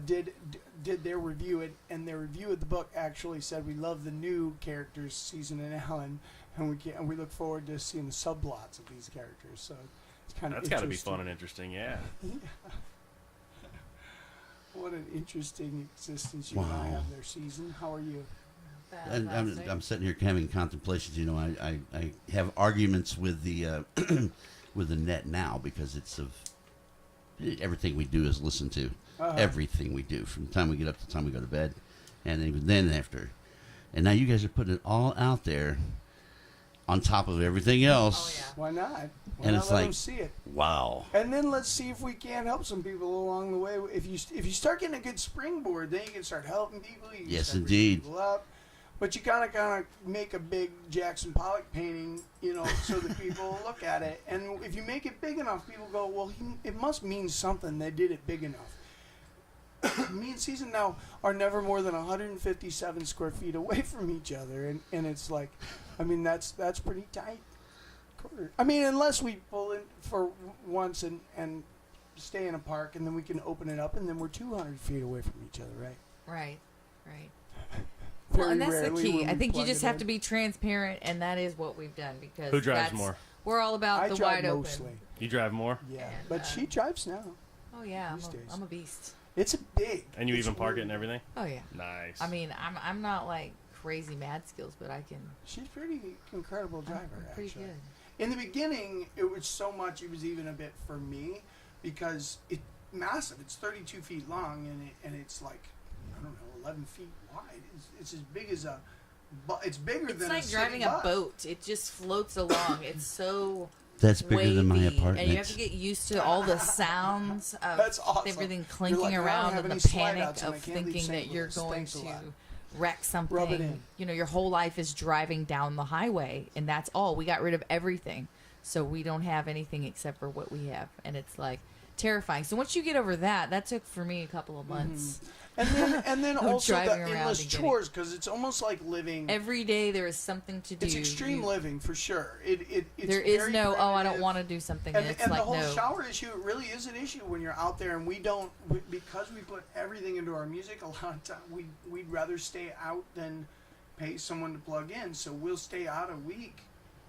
did their review it, and their review of the book actually said we love the new characters, Susan and Alan, and we look forward to seeing the subplots of these characters. So it's kind of That's got to be fun and interesting, yeah. What an interesting existence you and I Wow. have there, Susan. How are you? I'm sitting here having contemplations. You know, I have arguments with the with the net now because it's of everything we do is listen to. Everything we do from the time we get up to the time we go to bed, and even then after. And now you guys are putting it all out there on top of everything else. Oh, yeah. Why not? Why And not it's let like, them see it? wow. And then let's see if we can't help some people along the way. If you start getting a good springboard, then you can start helping people. You can Yes, start bringing indeed. people up. But you gotta make a big Jackson Pollock painting, you know, so that people look at it. And if you make it big enough, people go, well, it must mean something. They did it big enough. Me and Season now are never more than 157 square feet away from each other, and it's like, I mean, that's pretty tight. I mean, unless we pull in for once and stay in a park, and then we can open it up, and then we're 200 feet away from each other, right? Right. Very Well, and that's the rarely key. when I we think you plug just it have in. to be transparent, and that is what we've done because Who drives that's- more? We're all about I the drive wide mostly. open. You drive more, Yeah, And, but she drives now. Oh yeah, these days. I'm a beast. It's a big. and you it's even park it really and everything. Oh yeah. Nice. I mean, I'm not like crazy mad skills, but I can. She's pretty incredible driver. I'm pretty actually. good. In the beginning, it was so much. It was even a bit for me because it's massive. It's 32 feet long and it's like I don't know 11 feet wide. It's as big as a. It's bigger It's than like a driving city a bus. boat. It just floats along. It's so That's bigger than my wavy, apartment. and you have to get used to all the sounds of That's awesome. everything You're clinking like, I don't around have and any the slide panic outs and I of can't leave thinking St. that you're Louis. going Thanks a to lot. wreck something. Rub it in. You know, your whole life is driving down the highway, and that's all. We got rid of everything, so we don't have anything except for what we have, and it's like terrifying. So once you get over that, that took for me a couple of months. And then No also driving the around endless and getting- chores because it's almost like living. Every day there is something to do. It's extreme You- living for sure. It's There is very no, oh, I don't primitive. want to do something. And, it's and like the whole no. shower issue, it really is an issue when you're out there, and because we put everything into our music. A lot of time, we'd rather stay out than pay someone to plug in. So we'll stay out a week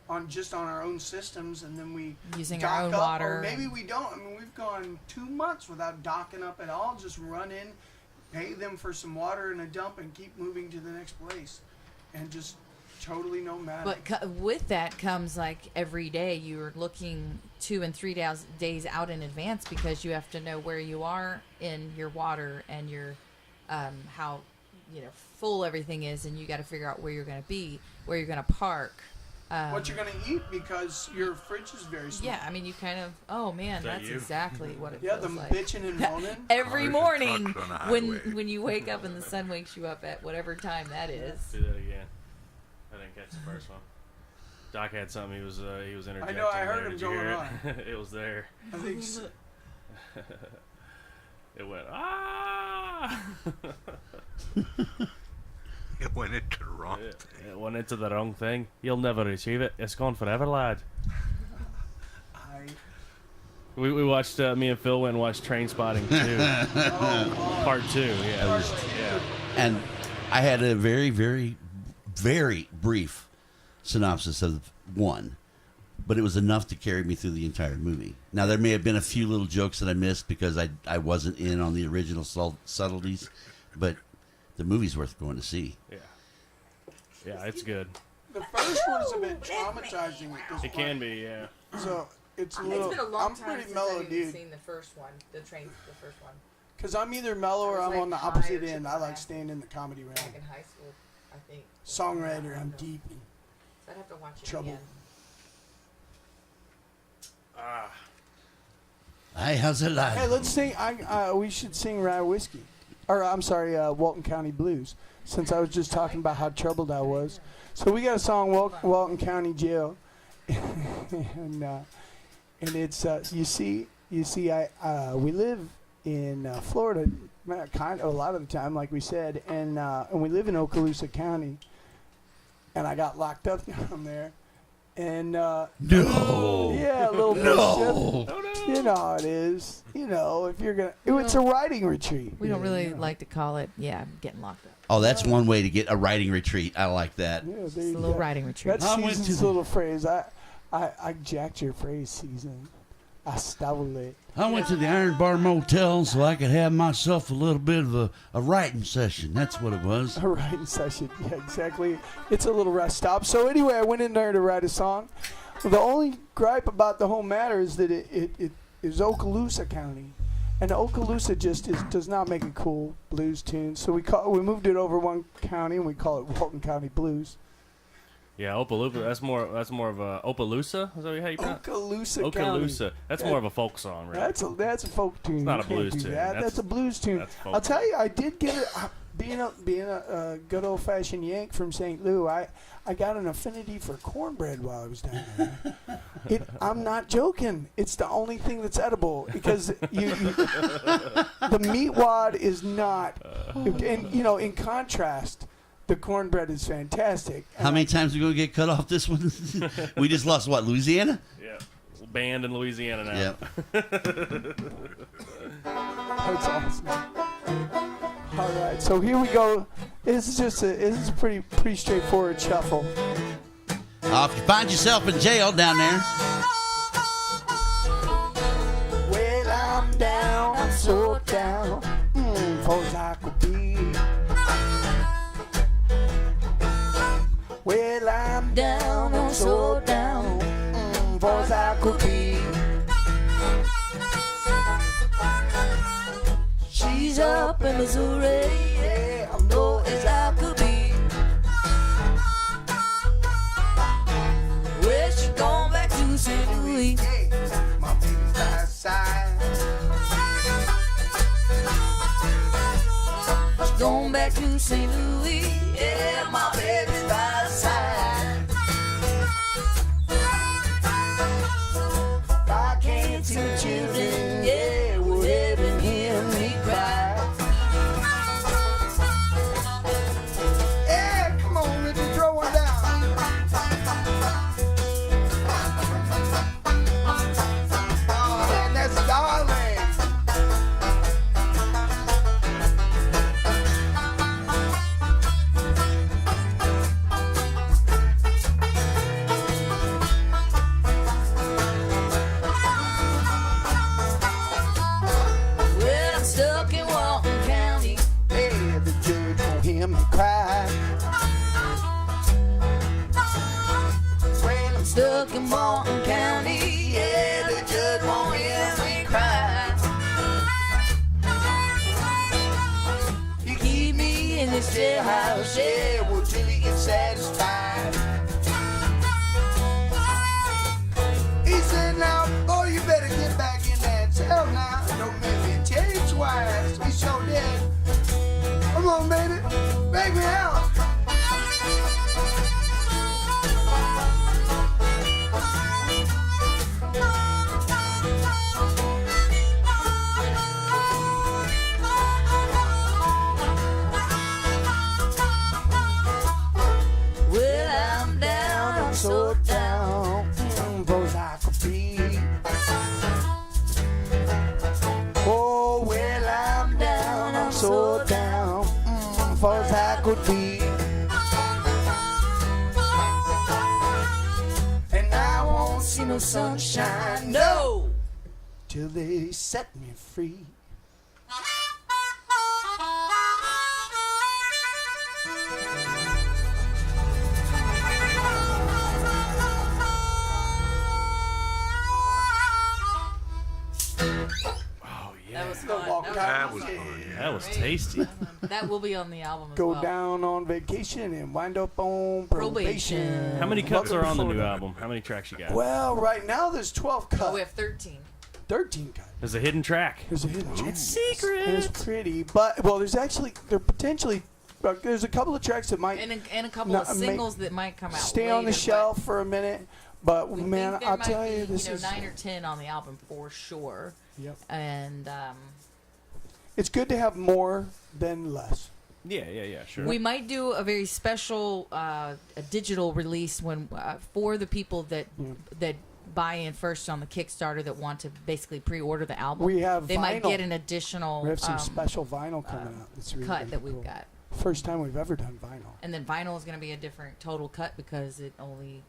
on our own systems, and then we Using dock our own up, water or maybe and- we don't. I mean, we've gone 2 months without docking up at all. Just run in, pay them for some water and a dump, and keep moving to the next place, and just totally nomadic. But with that comes like every day you're looking 2 and 3 days out in advance because you have to know where you are in your water and your how full everything is, and you got to figure out where you're going to be, where you're going to park. What you're gonna eat because your fridge is very small. Yeah, I mean, you kind of. Oh man, Is that that's you? exactly what it Yeah, feels the like. bitching and moaning. Every Cars and morning trucks on the when highway. you wake up and the sun wakes you up at whatever time that is. Do that again. I didn't catch the first one. Doc had something he was interjecting. I know, I heard there. him Did you going hear on. it? It was there. I think so. It went ah. It went into the wrong It, thing. it went into the wrong thing. You'll never achieve it. It's gone forever, lad. We watched me and Phil went and watched Train Spotting 2, Part 2. Yeah, yeah. And I had a very, very, very brief synopsis of 1, but it was enough to carry me through the entire movie. Now, there may have been a few little jokes that I missed because I wasn't in on the original subtleties, but the movie's worth going to see. Yeah, it's good. The first one's a bit traumatizing at this It point. can be, yeah. So it's a It's little. been a long I'm time pretty since mellow, I've even dude. seen the first one, the first one. Because I'm either mellow or I I'm was, on the like, opposite higher end. to I like that. staying in the comedy Back realm. in high school, I think. Songwriter, I'm deep in So I'd have to watch it trouble. again. Hi, how's it like? Hey, let's sing. We should sing Rye Whiskey. Or, I'm sorry, Walton County Blues. Since I was just talking about how troubled I was. So we got a song, Walton County Jail. and it's, you see, we live in Florida kind of a lot of the time, like we said. And we live in Okaloosa County. And I got locked up down there. And, No. yeah, a little No. mischief. You know how it is. You know, if you're going to, it's a riding retreat. We don't really you know. like to call it, getting locked up. Oh, that's one way to get a riding retreat. I like that. Yeah, there It's you a little go. riding retreat. That's I went Season's to- little phrase. I jacked your phrase, Season. I stole it. I went to the Iron Bar Motel so I could have myself a little bit of a writing session. That's what it was. A writing session. Yeah, exactly. It's a little rest stop. So anyway, I went in there to write a song. The only gripe about the whole matter is that it is Okaloosa County. And Okaloosa just does not make a cool blues tune. So we moved it over one county and we call it Walton County Blues. Yeah, Okaloosa. That's more of a Okaloosa. Is that how you pronounce it? Okaloosa County. Okaloosa. That's more of a folk song, right? That's a folk tune. It's not a You can't blues do tune. that. That's a blues tune. That's folk. I'll tell you, I did get it. Being a good old fashioned Yank from St. Louis, I got an affinity for cornbread while I was down there. I'm not joking. It's the only thing that's edible because the meat wad is not. And in contrast, the cornbread is fantastic. How many times are we going to get cut off this one? We just lost, what, Louisiana? Yeah. Banned in Louisiana now. Yeah. That's awesome. All right, so here we go. This is a pretty straightforward shuffle. If you find yourself in jail down there, Well, I'm down, I'm so down, for as I could be. Well, I'm down, I'm so down, for as I could be. She's up in Missouri, yeah, I'm low as I could be. Well, she gone back to St. Louis, my baby's by her side. She gone back to St. Louis, yeah, my baby's by her side. I can't see the children, yeah, we're having hear me cry. Yeah, come on, Richie, throw one down. Oh, man, that's darling. Well, I'm stuck in Walton County. Yeah, the judge won't hear me cry. Well, I'm stuck in Walton County. Yeah, the judge won't hear me cry. You keep me in this jailhouse, yeah, well, till you get satisfied. He said, now, boy, you better get back in that cell now. Don't make me tell you twice. He sure did. Come on, baby. Break me out. Well, I'm down, I'm so down, those I could be. Oh, well, I'm down, I'm so down, far as I could be. And I won't see no sunshine, no, till they set me free. Oh, yeah. That was fun. That was fun. Yeah. That was tasty. That will be on the album as Go well. down on vacation and wind up on probation. How many cuts Welcome are on the before new that. album? How many tracks you got? Well, right now there's 12 cuts. Oh, we have 13. 13 cuts. There's a hidden track. There's a hidden track. Secret. And it's pretty, but there's a couple of tracks that might And a couple No, of singles that might come out stay on the later, shelf for a minute. But but we man, think there I'll might tell be, you, this is 9 or 10 on the album for sure. Yep. And It's good to have more than less. Yeah, sure. we might do a very special a digital release when for the people that buy in first on the Kickstarter that want to basically pre-order the album. We have they might vinyl. get an additional We have some special vinyl coming out. It's really, cut really that we've cool. got. First time we've ever done vinyl. And then vinyl is going to be a different total cut because it's only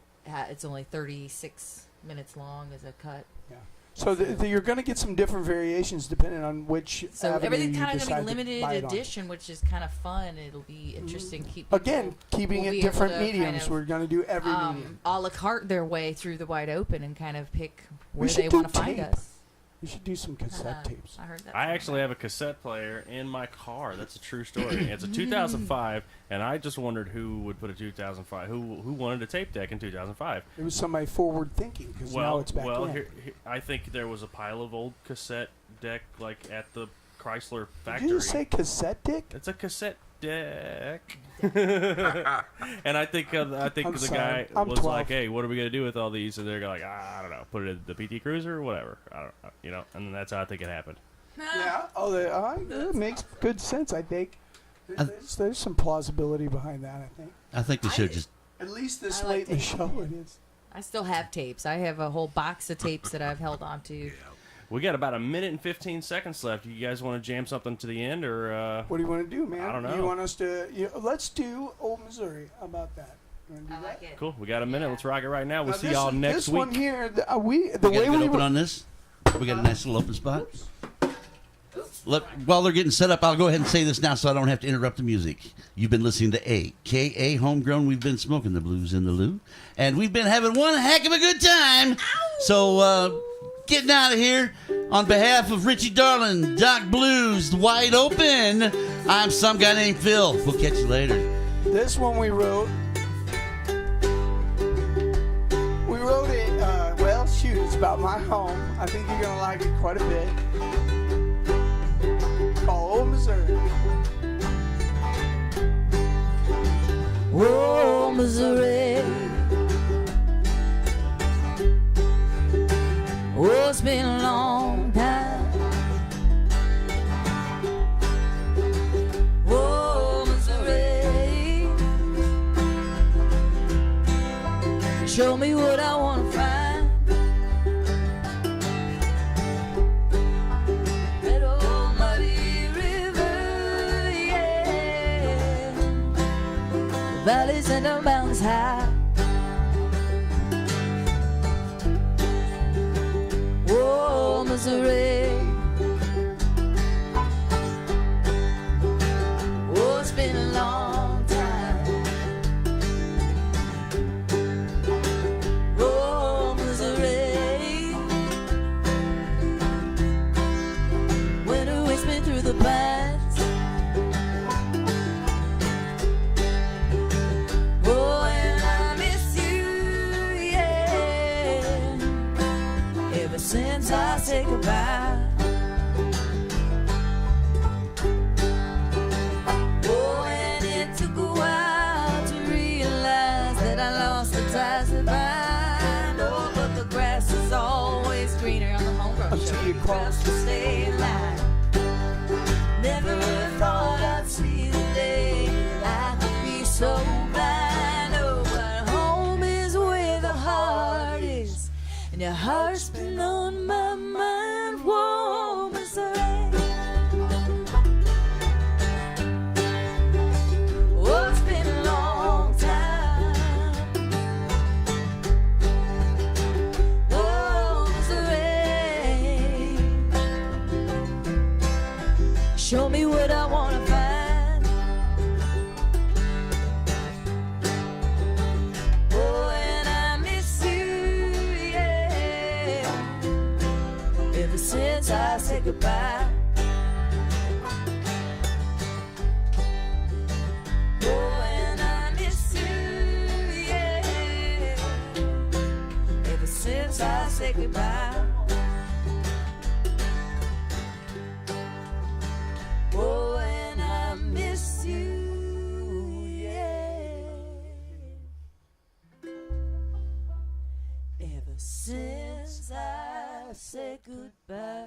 36 minutes long as a cut. Yeah. So you're going to get some different variations depending on which. So avenue everything's you kind of decide going to to be buy limited it on. edition, which is kind of fun. It'll be interesting. Again, keeping will it be able different to mediums. kind of, We're going to do every medium. a la carte their way through the wide open and kind of pick where should they do want to find tape. us. We should do some cassette tapes. I heard that. I actually have a cassette player in my car. That's a true story. It's a 2005, and I just wondered who would put a 2005. Who wanted a tape deck in 2005? It was somebody forward thinking because now it's back in. Here, I think there was a pile of old cassette deck like at the Chrysler factory. Did you just say cassette dick? It's a cassette deck. And I think the sorry. guy I'm was 12. like, "Hey, what are we gonna do with all these?" And they're like, I don't know, put it in the PT Cruiser or whatever. I don't, and then that's how I think it happened. Yeah. Oh, it makes good sense. I think there's some plausibility behind that. I think. I think we should just. At least this I like late in the tape. show, it is. I still have tapes. I have a whole box of tapes that I've held on to. We got about a minute and 15 seconds left. You guys want to jam something to the end, or What do you want to do, man? I don't know. You want us to? Let's do Old Missouri. How about that? You wanna do I that? like it. cool? We got a minute. Let's rock it right now. We'll Now, see this y'all is- next this week. one here, the We way got a good we open on this. We got a nice little open spot. While they're getting set up, I'll go ahead and say this now so I don't have to interrupt the music. You've been listening to AKA Homegrown. We've been smoking the blues in the loo. And we've been having one heck of a good time. So, getting out of here, on behalf of Richie Darling, Doc Blues, Wide Open, I'm some guy named Phil. We'll catch you later. This one we wrote. We wrote it. Well, shoot, it's about my home. I think you're gonna like it quite a bit. Called Old Missouri. Oh, Missouri. Oh, it's been a long time. Oh, Missouri. Show me what I want to find. That old muddy river, yeah. The valleys and the mountains high. Oh, Missouri. Oh, it's been a long time. Oh, Missouri. Winter winds been through the pines. Oh, and I miss you, yeah. Ever since I said goodbye. Oh, and it took a while to realize that I lost the ties that bind. Oh, but the grass is always greener on the Homegrown Until Show. you cross to stay alive. Never thought I'd see the day I could be so blind. Oh, but home is where the heart is, and your heart's been on my mind. Whoa, Missouri. Oh, it's been a long time. Oh, Missouri. Show me what I want to find. Oh, and I miss you, yeah. Ever since I said goodbye. Oh, and I miss you, yeah. Ever since I said goodbye. Oh, and I miss you, yeah. Ever since I said goodbye.